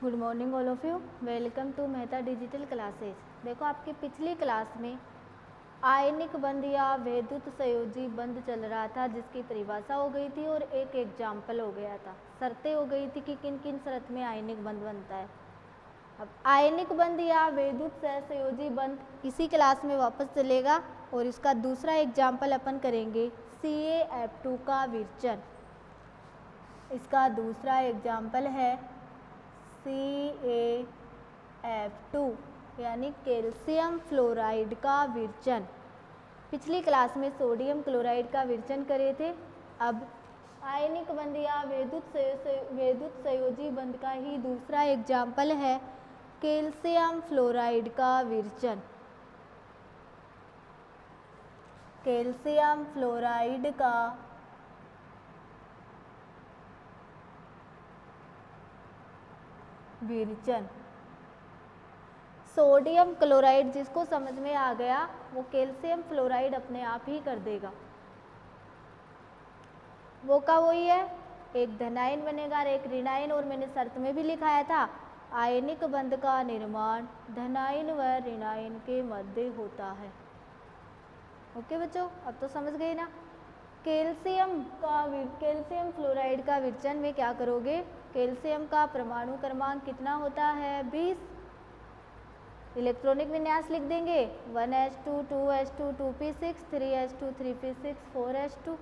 Good morning all of you, welcome to Mehta digital classes. देखो आपकी पिछली क्लास में आयनिक बंध या वैद्युत संयोजी बंध चल रहा था, जिसकी परिभाषा हो गई थी और एक एग्जाम्पल हो गया था। शर्तें हो गई थी कि किन किन शर्त में आयनिक बंध बनता है। अब आयनिक बंध या वैद्युत सहसंयोजी बंध इसी क्लास में वापस चलेगा और इसका दूसरा एग्जाम्पल अपन करेंगे CaF2 का विरचन। इसका दूसरा एग्जाम्पल है CaF2 यानी कैल्शियम फ्लोराइड का विरचन। पिछली क्लास में सोडियम क्लोराइड का विरचन करे थे। अब आयनिक बंध या वैद्युत संयोजी बंध का ही दूसरा एग्जाम्पल है कैल्शियम फ्लोराइड का विरचन। कैल्शियम फ्लोराइड का विरचन। सोडियम क्लोराइड जिसको समझ में आ गया वो कैल्शियम फ्लोराइड अपने आप ही कर देगा। वो का वही है, एक धनायन बनेगा और एक ऋणायन। और मैंने शर्त में भी लिखाया था आयनिक बंध का निर्माण धनायन व ऋणायन के मध्य होता है। ओके बच्चों, अब तो समझ गए ना। कैल्शियम फ्लोराइड का विरचन में क्या करोगे, कैल्शियम का परमाणु क्रमांक कितना होता है 20। इलेक्ट्रॉनिक विन्यास लिख देंगे 1s2 2s2 2p6 3s2 3p6 4s2।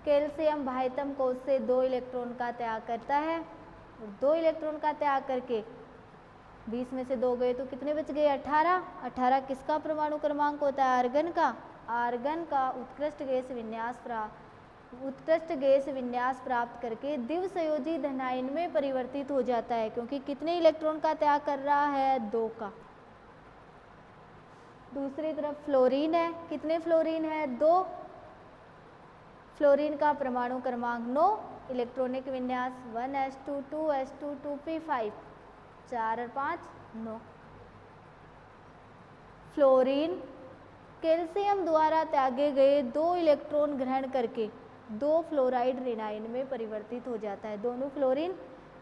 Calcium बाह्यतम कोश से 2 इलेक्ट्रॉन का त्याग करता है और 2 इलेक्ट्रॉन का त्याग करके 20 में से 2 गए तो कितने बच गए 18। 18 किसका परमाणु क्रमांक होता है आर्गन का। आर्गन का उत्कृष्ट गैस विन्यास प्राप्त करके द्विसंयोजी धनायन में परिवर्तित हो जाता है, क्योंकि कितने इलेक्ट्रॉन का त्याग कर रहा है 2 का। दूसरी तरफ फ्लोरीन है, कितने फ्लोरीन है 2। फ्लोरीन का परमाणु क्रमांक 9, इलेक्ट्रॉनिक विन्यास 1s2 2s2 2p5 4 और 5 9। फ्लोरीन कैल्शियम द्वारा त्यागे गए 2 इलेक्ट्रॉन ग्रहण करके 2 फ्लोराइड ऋणायन में परिवर्तित हो जाता है। दोनों फ्लोरीन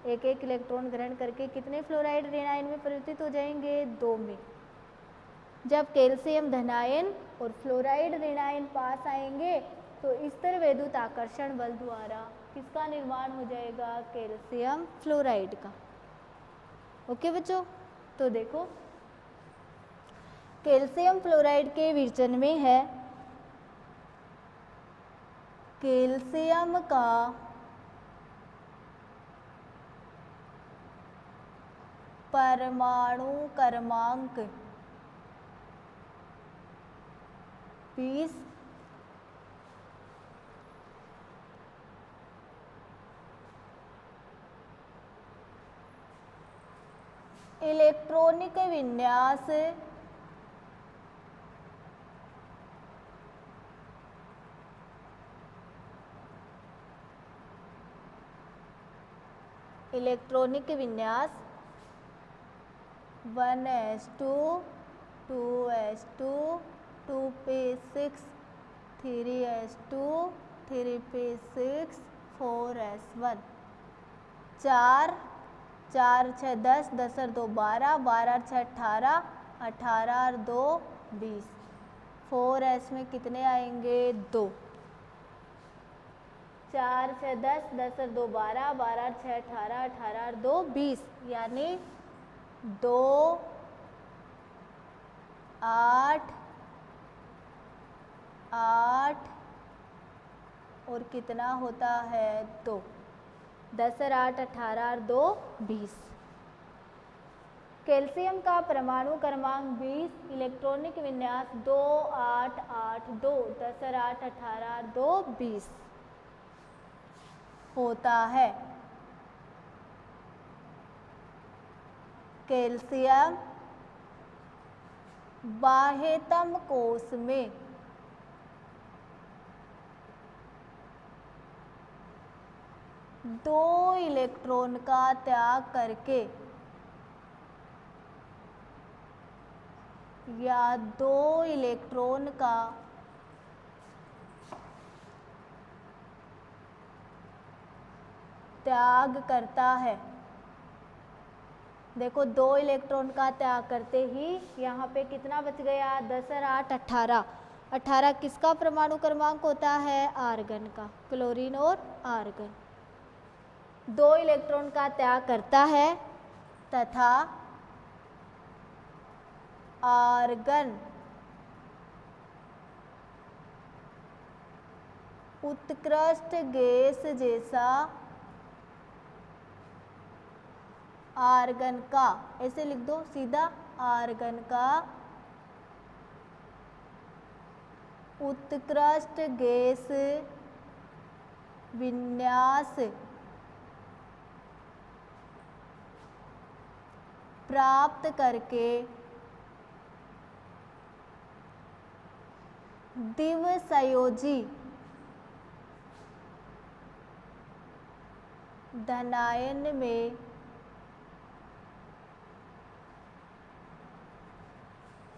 एक एक इलेक्ट्रॉन ग्रहण करके कितने फ्लोराइड ऋणायन में परिवर्तित हो जाएंगे 2 में। जब कैल्शियम धनायन और फ्लोराइड ऋणायन पास आएंगे तो स्थिर वैद्युत आकर्षण बल द्वारा किसका निर्माण हो जाएगा कैल्शियम फ्लोराइड का। ओके बच्चों, तो देखो कैल्शियम फ्लोराइड के विरचन में है कैल्शियम का परमाणु क्रमांक 20, इलेक्ट्रॉनिक विन्यास 1s2 2s2 2p6 3s2 3p6 4s1 4 4 6 10 10 और 2 12 12 और 6 18 18 और 2 20। 4s में कितने आएंगे 2। 4 6 10 10 और 2 12 12 और 6 18 18 और 2 20, यानी 2 8 8 और कितना होता है 2। 10 और 8 18 और 2 20। कैल्शियम का परमाणु क्रमांक 20, इलेक्ट्रॉनिक विन्यास 2 8 8 2 10 और 8 18 और 2 20 होता है। कैल्शियम बाह्यतम कोश में दो इलेक्ट्रॉन का त्याग करके या 2 इलेक्ट्रॉन का त्याग करता है। देखो 2 इलेक्ट्रॉन का त्याग करते ही यहाँ पे कितना बच गया, 10 और 8 18। 18 किसका परमाणु क्रमांक होता है, आर्गन का, क्लोरीन और आर्गन। 2 इलेक्ट्रॉन का त्याग करता है तथा आर्गन उत्कृष्ट गैस जैसा आर्गन का, ऐसे लिख दो सीधा, आर्गन का उत्कृष्ट गैस विन्यास प्राप्त करके द्विसंयोजी धनायन में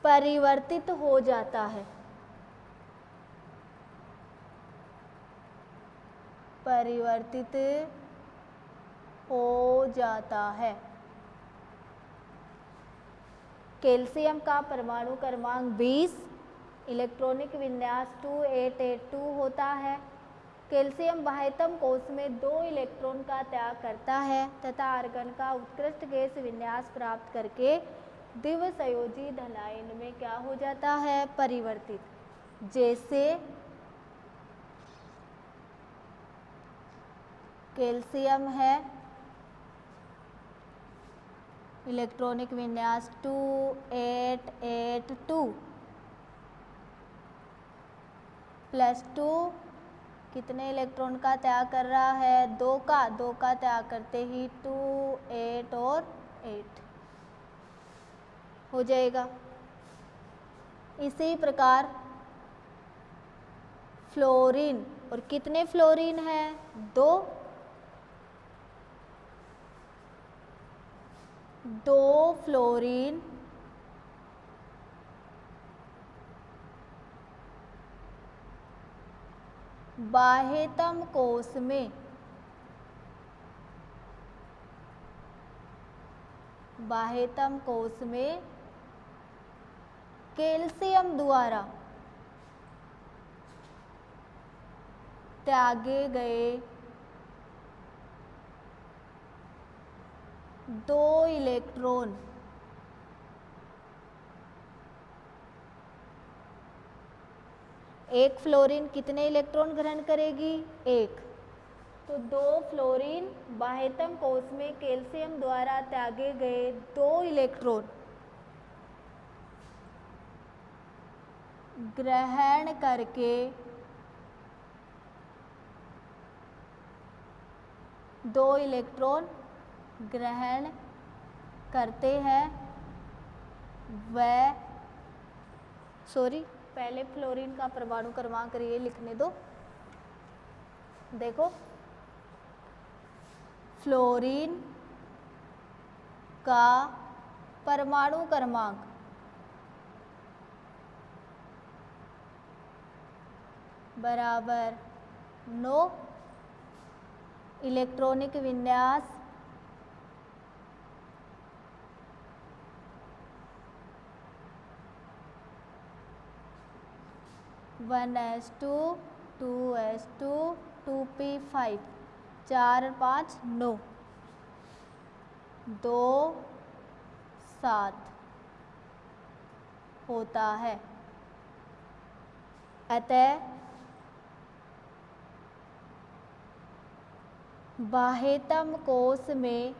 परिवर्तित हो जाता है, परिवर्तित हो जाता है। कैल्शियम का परमाणु क्रमांक 20, इलेक्ट्रॉनिक विन्यास 2882 होता है। कैल्शियम बाह्यतम कोश में 2 इलेक्ट्रॉन का त्याग करता है तथा आर्गन का उत्कृष्ट गैस विन्यास प्राप्त करके द्विसंयोजी धनायन में क्या हो जाता है, परिवर्तित। जैसे कैल्शियम है, इलेक्ट्रॉनिक विन्यास 2882 +2 कितने इलेक्ट्रॉन का त्याग कर रहा है, 2 का त्याग करते ही 2 8 और 8 हो जाएगा। इसी प्रकार फ्लोरीन, और कितने फ्लोरीन है, 2 फ्लोरीन बाह्यतम कोश में कैल्शियम द्वारा त्यागे गए 2 इलेक्ट्रॉन एक फ्लोरीन कितने इलेक्ट्रॉन ग्रहण करेगी, 1। तो 2 फ्लोरीन बाह्यतम कोश में कैल्शियम द्वारा त्यागे गए 2 इलेक्ट्रॉन ग्रहण करके 2 इलेक्ट्रॉन ग्रहण करते हैं, वह पहले फ्लोरीन का परमाणु क्रमांक ये लिखने दो। देखो फ्लोरीन का परमाणु क्रमांक बराबर 9, इलेक्ट्रॉनिक विन्यास 1s2 2s2 2p5 4 5 9 2 7 होता है। अतः बाह्यतम कोश में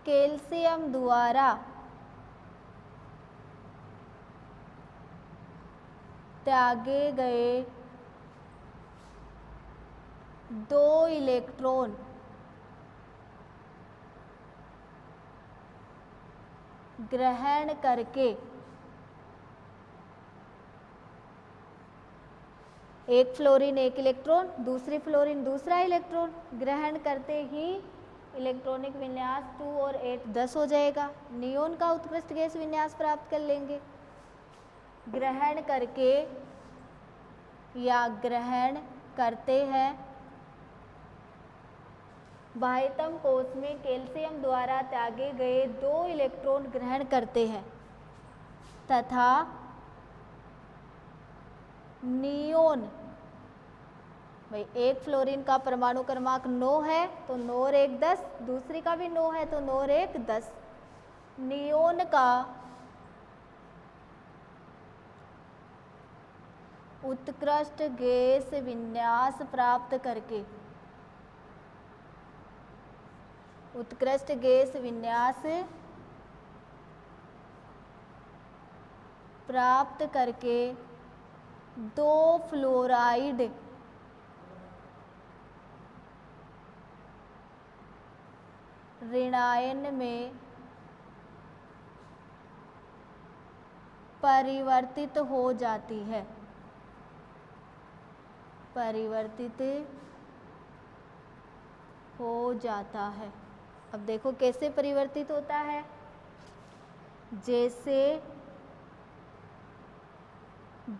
कैल्शियम द्वारा त्यागे गए 2 इलेक्ट्रॉन ग्रहण करके एक फ्लोरीन एक इलेक्ट्रॉन, दूसरी फ्लोरीन दूसरा इलेक्ट्रॉन ग्रहण करते ही इलेक्ट्रॉनिक विन्यास 2 और 8 10 हो जाएगा। नियोन का उत्कृष्ट गैस विन्यास प्राप्त कर लेंगे। ग्रहण करके या ग्रहण करते हैं। बाह्यतम कोश में कैल्शियम द्वारा त्यागे गए 2 इलेक्ट्रॉन ग्रहण करते हैं तथा नियोन, भाई एक फ्लोरीन का परमाणु क्रमांक 9 है तो 9 और 1 10, दूसरी का भी 9 है तो 9 और 1 10। नियोन का उत्कृष्ट गैस विन्यास प्राप्त करके, उत्कृष्ट गैस विन्यास प्राप्त करके 2 फ्लोराइड ऋणायन में परिवर्तित हो जाती है, परिवर्तित हो जाता है। अब देखो कैसे परिवर्तित होता है, जैसे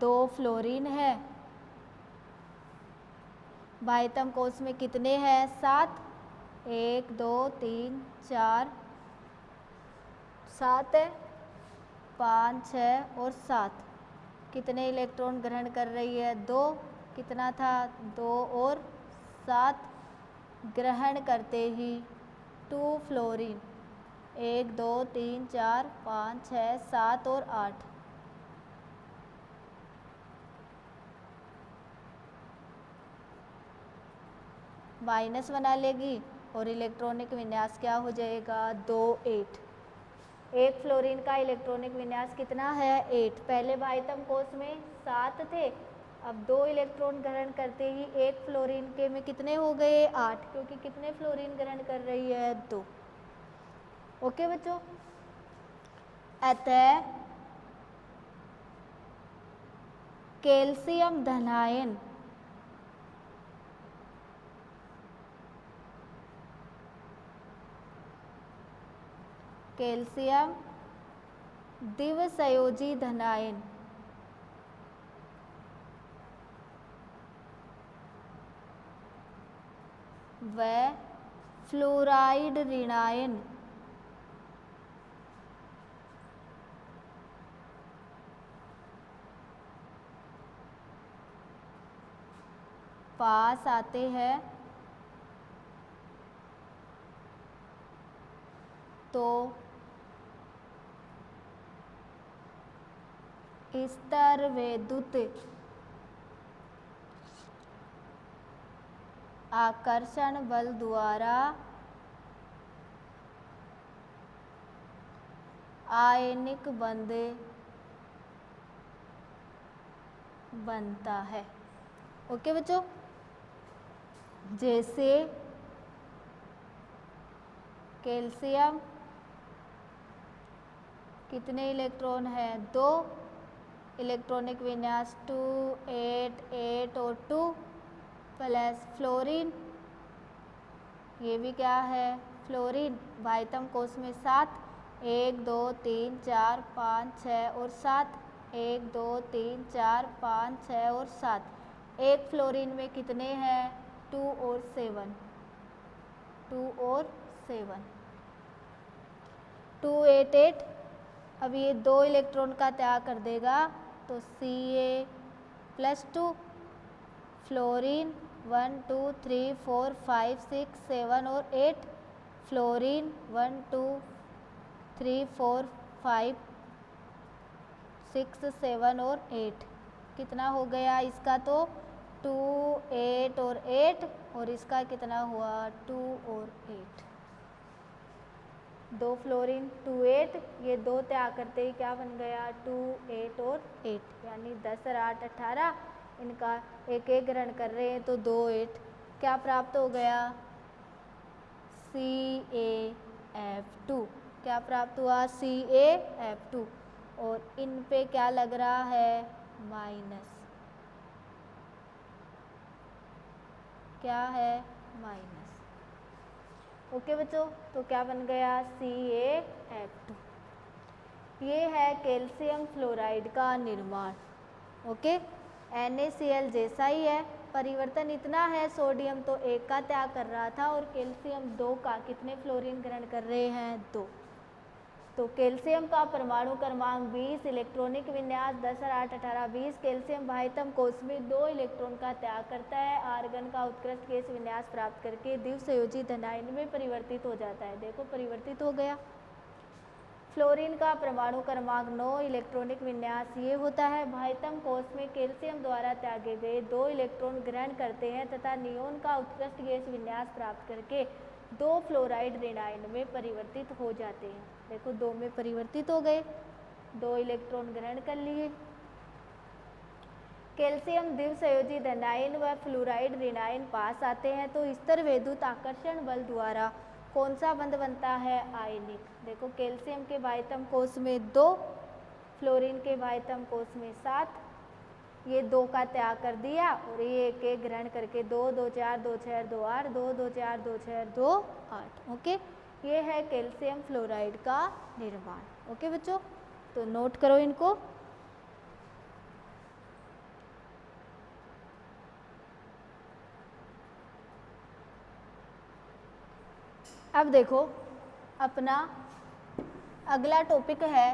2 फ्लोरीन है, बाह्यतम कोश में कितने हैं 7, 1 2 3 4 7 है, 5 6 और 7, कितने इलेक्ट्रॉन ग्रहण कर रही है 2, कितना था 2 और 7, ग्रहण करते ही 2 फ्लोरीन 1 2 3 4 5 6 7 और 8, माइनस बना लेगी और इलेक्ट्रॉनिक विन्यास क्या हो जाएगा 2 8। एक फ्लोरीन का इलेक्ट्रॉनिक विन्यास कितना है 8। पहले बाह्यतम कोश में 7 थे, अब 2 इलेक्ट्रॉन ग्रहण करते ही एक फ्लोरीन के में कितने हो गए 8, क्योंकि कितने फ्लोरीन ग्रहण कर रही है 2। ओके बच्चों, अतः कैल्शियम धनायन कैल्शियम द्विसंयोजी धनायन व फ्लोराइड ऋणायन पास आते हैं तो स्तर वैद्युत आकर्षण बल द्वारा आयनिक बंध बनता है। ओके बच्चों, जैसे कैल्शियम कितने इलेक्ट्रॉन है 2, इलेक्ट्रॉनिक विन्यास 2 8 8 और 2 प्लस फ्लोरीन, ये भी क्या है फ्लोरीन, बाह्यतम कोश में 7 1 2 3 4 5 6 और 7 1 2 3 4 5 6 और 7, एक फ्लोरीन में कितने हैं 2 और 7, 2 और 7, 2 8 8। अब ये 2 इलेक्ट्रॉन का त्याग कर देगा तो Ca+2 फ्लोरीन 1 2 3 4 5 6 7 और 8, फ्लोरीन 1 2 3 4 5 6 7 और 8, कितना हो गया इसका तो 2 8 और 8, और इसका कितना हुआ 2 और 8, 2 फ्लोरीन 2 8, ये 2 त्याग करते ही क्या बन गया 2 8 और 8, यानी 10 और 8 18, इनका एक एक ग्रहण कर रहे हैं तो 2 8, क्या प्राप्त हो गया CaF2, क्या प्राप्त हुआ CaF2, और इन पे क्या लग रहा है माइनस, क्या है माइनस। ओके बच्चों, तो क्या बन गया CaF2। ये है कैल्शियम फ्लोराइड का निर्माण। ओके, NaCl जैसा ही है, परिवर्तन इतना है, सोडियम तो 1 का त्याग कर रहा था और कैल्शियम 2 का। कितने फ्लोरीन ग्रहण कर रहे हैं? 2। तो कैल्शियम का परमाणु क्रमांक 20, इलेक्ट्रॉनिक विन्यास 10 और 8 18 20। कैल्शियम बाह्यतम कोश में 2 इलेक्ट्रॉन का त्याग करता है। आर्गन का उत्कृष्ट गैस विन्यास प्राप्त करके द्विसंयोजी धनायन में परिवर्तित हो जाता है। देखो परिवर्तित हो गया। फ्लोरीन का परमाणु क्रमांक 9, इलेक्ट्रॉनिक विन्यास ये होता है। बाह्यतम कोश में कैल्शियम द्वारा त्यागे गए 2 इलेक्ट्रॉन ग्रहण करते हैं तथा नियोन का उत्कृष्ट गैस विन्यास प्राप्त करके 2 फ्लोराइड ऋण आयन में परिवर्तित हो जाते हैं। देखो 2 में परिवर्तित हो गए, 2 इलेक्ट्रॉन ग्रहण कर लिए। कैल्शियम द्विसंयोजी धनायन व फ्लोराइड ऋण आयन पास आते हैं तो स्तर विद्युत आकर्षण बल द्वारा कौन सा बंध बनता है? आयनिक। देखो कैल्शियम के बाह्यतम कोश में 2, फ्लोरीन के बाह्यतम कोश में 7, ये 2 का त्याग कर दिया और ये 1 1 ग्रहण करके 2 2 4 2 6 2 8 2 2 4 2 6 2 8। ओके, ये है कैल्शियम फ्लोराइड का निर्माण। ओके बच्चों, तो नोट करो इनको। अब देखो अपना अगला टॉपिक है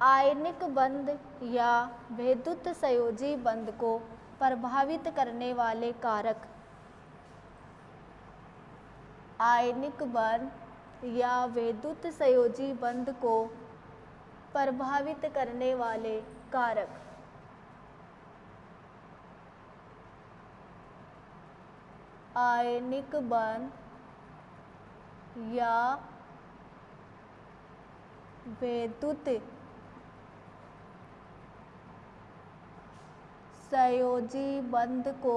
आयनिक बंध या विद्युत संयोजी बंध को प्रभावित करने वाले कारक। आयनिक बंध या विद्युत संयोजी बंध को प्रभावित करने वाले कारक। आयनिक बंध या विद्युत संयोजी बंध को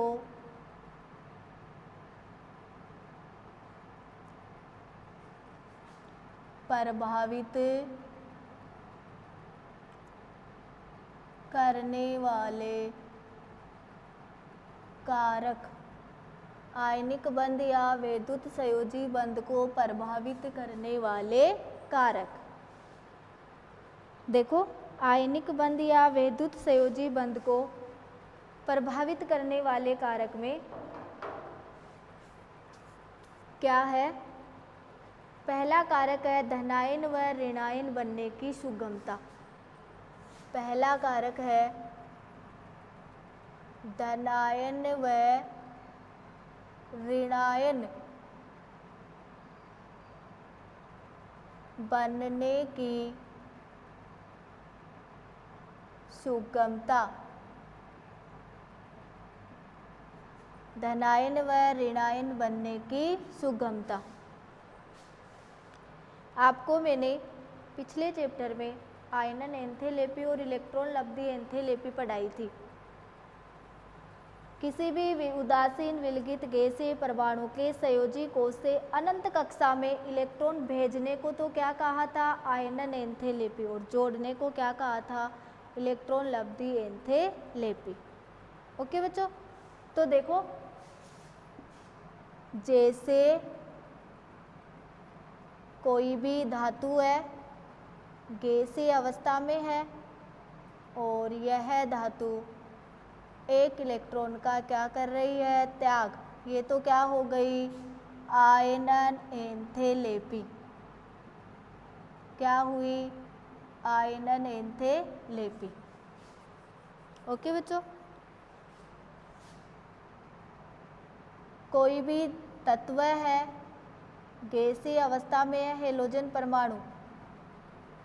प्रभावित करने वाले कारक। आयनिक बंध या विद्युत संयोजी बंध को प्रभावित करने वाले कारक। देखो आयनिक बंध या विद्युत संयोजी बंध को प्रभावित करने वाले कारक में क्या है? पहला कारक है धनायन व ऋणायन बनने की सुगमता। पहला कारक है धनायन व ऋणायन बनने की सुगमता। धनायन व ऋणायन बनने की सुगमता। आपको मैंने पिछले चैप्टर में आयनन एंथैल्पी और इलेक्ट्रॉन लब्धि एंथैल्पी पढ़ाई थी। किसी भी उदासीन विलगित गैसीय परमाणु के संयोजी कोश से अनंत कक्षा में इलेक्ट्रॉन भेजने को तो क्या कहा था? आयनन एंथैल्पी। और जोड़ने को क्या कहा था? इलेक्ट्रॉन लब्धि एंथैल्पी। ओके बच्चों, तो देखो जैसे कोई भी धातु है, गैसीय अवस्था में है और यह धातु 1 इलेक्ट्रॉन का क्या कर रही है? त्याग। ये तो क्या हो गई? आयनन एंथैल्पी। क्या हुई? आयनन एंथैल्पी। ओके बच्चों, कोई भी तत्व है, गैसीय अवस्था में है, हेलोजन परमाणु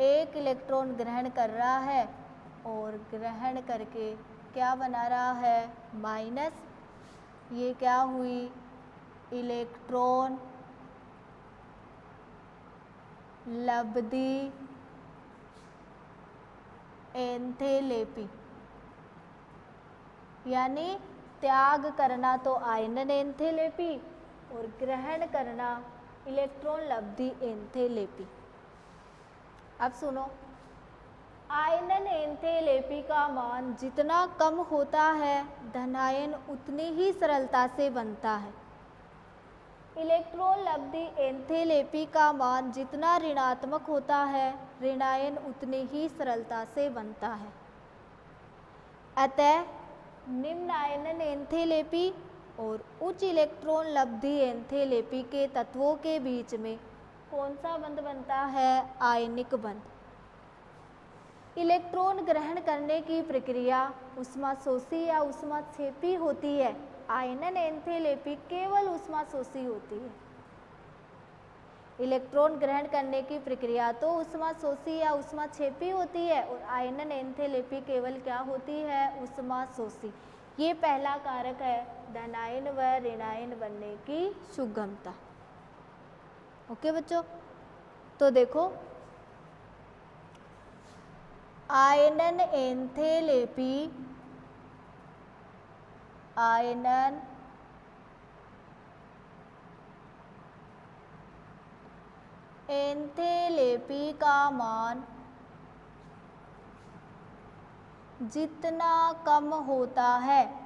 1 इलेक्ट्रॉन ग्रहण कर रहा है और ग्रहण करके क्या बना रहा है? माइनस। ये क्या हुई? इलेक्ट्रॉन लब्धि एंथैल्पी। यानी त्याग करना तो आयनन एंथैल्पी और ग्रहण करना इलेक्ट्रॉन लब्धि एंथैल्पी। अब सुनो, आयनन एंथैल्पी का मान जितना कम होता है धनायन उतनी ही सरलता से बनता है। इलेक्ट्रॉन लब्धि एंथैल्पी का मान जितना ऋणात्मक होता है ऋणायन उतनी ही सरलता से बनता है। अतः निम्न आयनन एंथैल्पी और उच्च इलेक्ट्रॉन लब्धि एंथैल्पी के तत्वों के बीच में कौन सा बंध बनता है? आयनिक बंध। इलेक्ट्रॉन ग्रहण करने की प्रक्रिया ऊष्माशोषी या ऊष्माक्षेपी होती है। आयनन एंथैल्पी केवल ऊष्माशोषी होती है। इलेक्ट्रॉन ग्रहण करने की प्रक्रिया तो ऊष्माशोषी या ऊष्माक्षेपी होती है और आयनन एंथैल्पी केवल क्या होती है? ऊष्माशोषी। ये पहला कारक है धनायन व ऋणायन बनने की सुगमता। ओके बच्चों, तो देखो आयनन एंथैल्पी, आयनन एंथैल्पी का मान जितना कम होता है,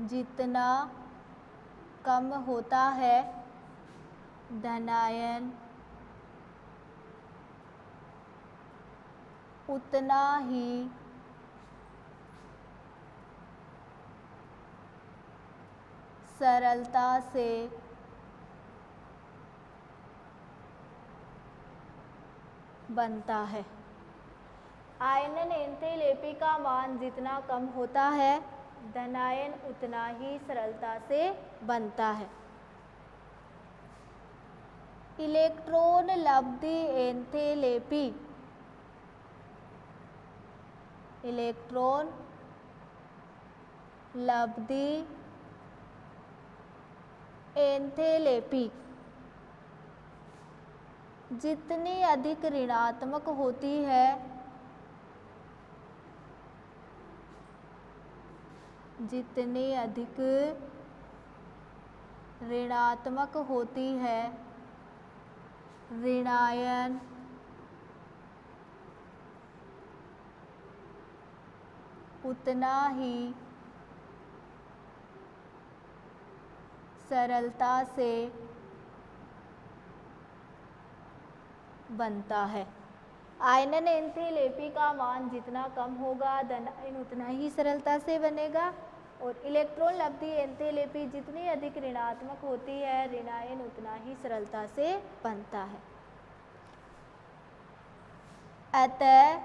जितना कम होता है धनायन उतना ही सरलता से बनता है। आयनन एंथैल्पी का मान जितना कम होता है धनायन उतना ही सरलता से बनता है। इलेक्ट्रॉन लब्धि एंथैल्पी, इलेक्ट्रॉन लब्धि एंथैल्पी जितनी अधिक ऋणात्मक होती है, जितनी अधिक ऋणात्मक होती है ऋणायन उतना ही सरलता से बनता है। आयनन एंथैल्पी का मान जितना कम होगा धनायन उतना ही सरलता से बनेगा और इलेक्ट्रॉन लब्धि एंथैल्पी जितनी अधिक ऋणात्मक होती है ऋणायन उतना ही सरलता से बनता है। अतः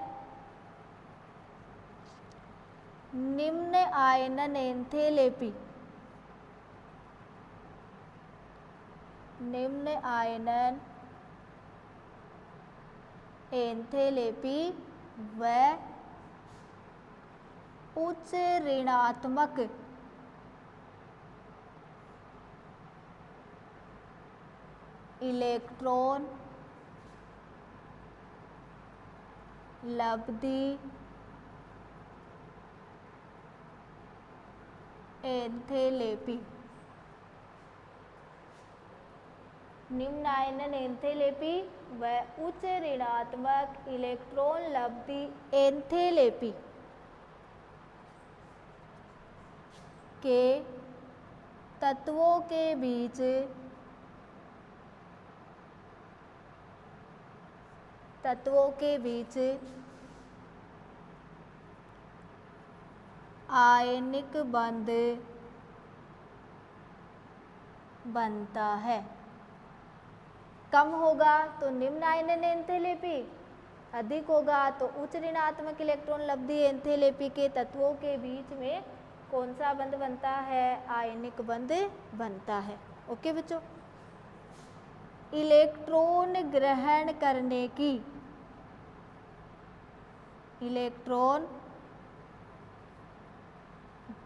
निम्न आयनन एंथैल्पी, निम्न आयनन एंथैल्पी व उच्च ऋणात्मक इलेक्ट्रॉन लब्धि एंथैल्पी, निम्न आयनन एंथैल्पी व उच्च ऋणात्मक इलेक्ट्रॉन लब्धि एंथैल्पी के तत्वों के बीच आयनिक बंध बनता है। कम होगा तो निम्न आयनन एंथैल्पी, अधिक होगा तो उच्च ऋणात्मक इलेक्ट्रॉन लब्धि एंथैल्पी के तत्वों के बीच में कौन सा बंध बनता है? आयनिक बंध बनता है। ओके बच्चों, इलेक्ट्रॉन ग्रहण करने की, इलेक्ट्रॉन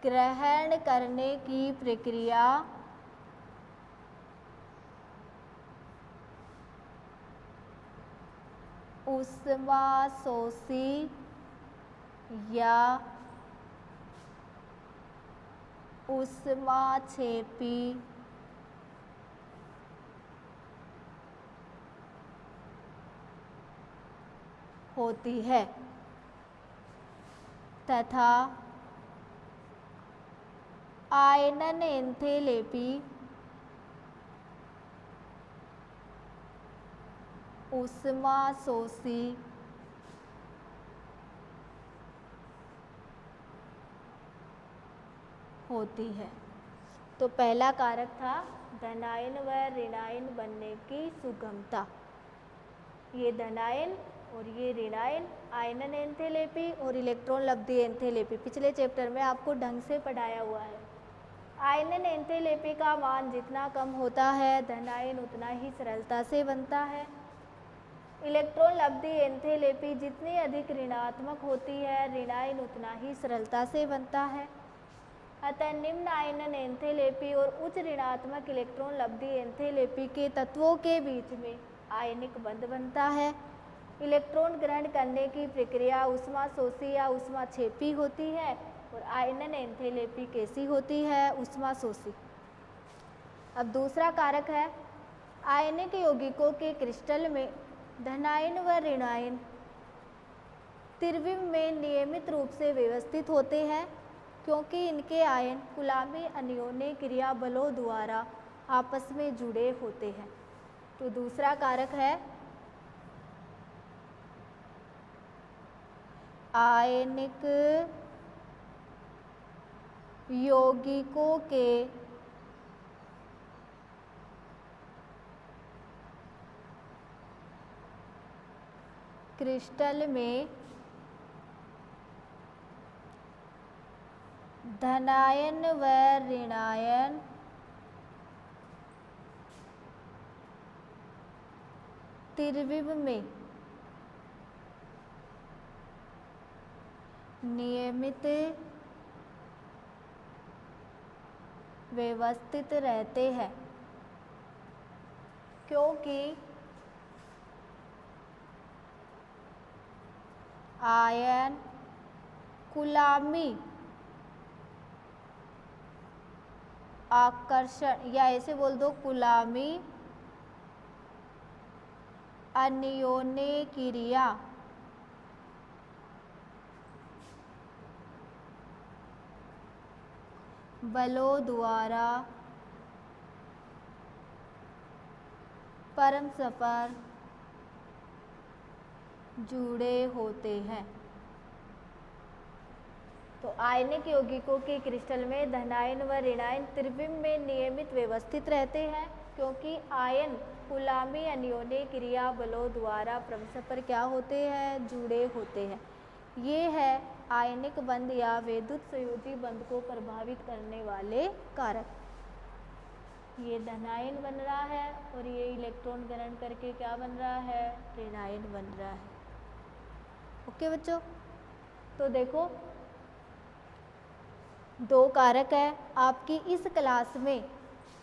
ग्रहण करने की प्रक्रिया ऊष्माशोषी या ऊष्माक्षेपी होती है तथा आयनन एंथैल्पी ऊष्माशोषी होती है। तो पहला कारक था धनायन व ऋणायन बनने की सुगमता। ये धनायन और ये ऋणायन, आयनन एंथैल्पी और इलेक्ट्रॉन लब्धि एंथैल्पी पिछले चैप्टर में आपको ढंग से पढ़ाया हुआ है। आयनन एंथैल्पी का मान जितना कम होता है धनायन उतना ही सरलता से बनता है। इलेक्ट्रॉन लब्धि एंथैल्पी जितनी अधिक ऋणात्मक होती है ऋणायन उतना ही सरलता से बनता है। अतः निम्न आयनन एंथैल्पी और उच्च ऋणात्मक इलेक्ट्रॉन लब्धि एंथैल्पी के तत्वों के बीच में आयनिक बंध बनता है। इलेक्ट्रॉन ग्रहण करने की प्रक्रिया ऊष्माशोषी या ऊष्माक्षेपी होती है और आयनन एंथैल्पी कैसी होती है, ऊष्माशोषी। अब दूसरा कारक है आयनिक यौगिकों के क्रिस्टल में धनायन व ऋणायन त्रिविम में नियमित रूप से व्यवस्थित होते हैं क्योंकि इनके आयन कूलामी अन्योन्य क्रिया बलों द्वारा आपस में जुड़े होते हैं। तो दूसरा कारक है आयनिक यौगिकों के क्रिस्टल में धनायन व ऋणायन त्रिविम में नियमित व्यवस्थित रहते हैं क्योंकि आयन कूलामी आकर्षण या ऐसे बोल दो कूलामी अन्योन्य क्रिया बलों द्वारा परस्पर जुड़े होते हैं। तो आयनिक यौगिकों के क्रिस्टल में धनायन व ऋणायन त्रिविम में नियमित व्यवस्थित रहते हैं क्योंकि आयन कूलामी अन्योन्य क्रिया बलों द्वारा परस्पर क्या होते हैं, जुड़े होते हैं। ये है आयनिक बंध या वैद्युत संयोजी बंध को प्रभावित करने वाले कारक। ये धनायन बन रहा है और ये इलेक्ट्रॉन ग्रहण करके क्या बन रहा है, ऋणायन बन रहा है। ओके बच्चों, तो देखो दो कारक है आपकी इस क्लास में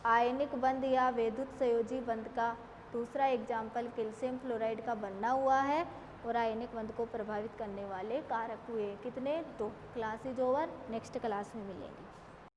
आयनिक बंध या वैद्युत संयोजी बंध का दूसरा एग्जाम्पल कैल्शियम फ्लोराइड का बनना हुआ है और आयनिक बंध को प्रभावित करने वाले कारक हुए कितने, दो। Class is over, next class में मिलेंगे।